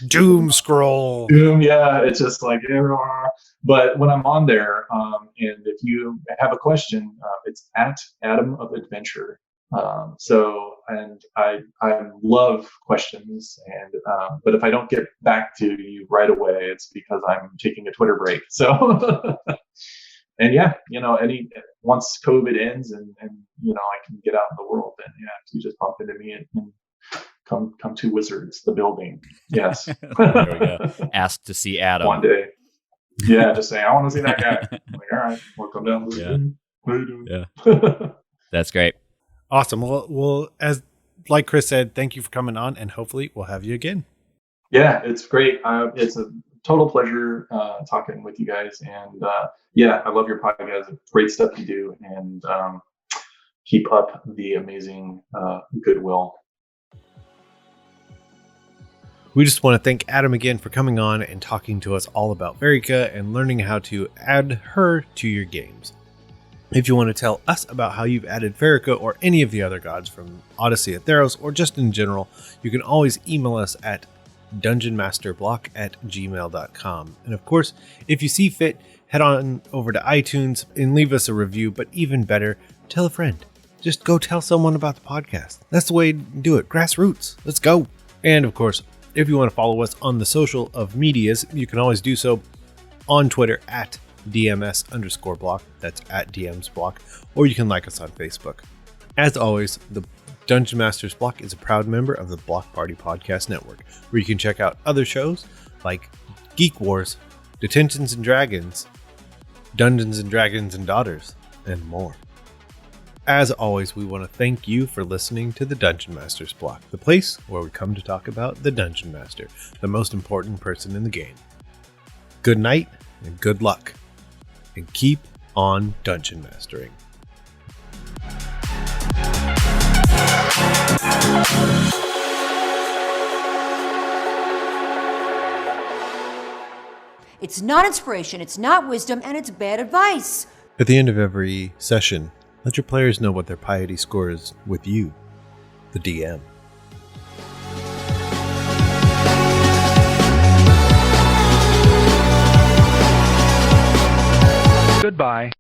doom scroll. It's just like but when I'm on there, and if you have a question, it's at Adam of Adventure. And I love questions, and but if I don't get back to you right away, it's because I'm taking a Twitter break. So and once COVID ends and I can get out in the world, then you just bump into me and come to Wizards, the building. Yes. There we go. Ask to see Adam one day. Yeah, just say I want to see that guy. I'm like, all right, we'll come down. What are you doing? Yeah. That's great. Awesome. Well, as like Chris said, thank you for coming on, and hopefully we'll have you again. Yeah, it's great. It's a total pleasure talking with you guys, and I love your podcast. Great stuff you do, and keep up the amazing goodwill. We just want to thank Adam again for coming on and talking to us all about Pharika and learning how to add her to your games. If you want to tell us about how you've added Pharika or any of the other gods from Odyssey of Theros or just in general, you can always email us at dungeonmasterblock@gmail.com. And of course, if you see fit, head on over to iTunes and leave us a review, but even better, tell a friend. Just go tell someone about the podcast. That's the way to do it. Grassroots. Let's go. And of course, if you want to follow us on the social of medias, you can always do so on Twitter at DMS_block. That's at DMsBlock. Or you can like us on Facebook. As always, the Dungeon Masters Block is a proud member of the Block Party Podcast Network, where you can check out other shows like Geek Wars, Detentions and Dragons, Dungeons and Dragons and Daughters, and more. As always, we want to thank you for listening to the Dungeon Masters Block, the place where we come to talk about the Dungeon Master, the most important person in the game. Good night and good luck, and keep on dungeon mastering. It's not inspiration, it's not wisdom, and it's bad advice. At the end of every session, let your players know what their piety score is with you, the DM. Goodbye.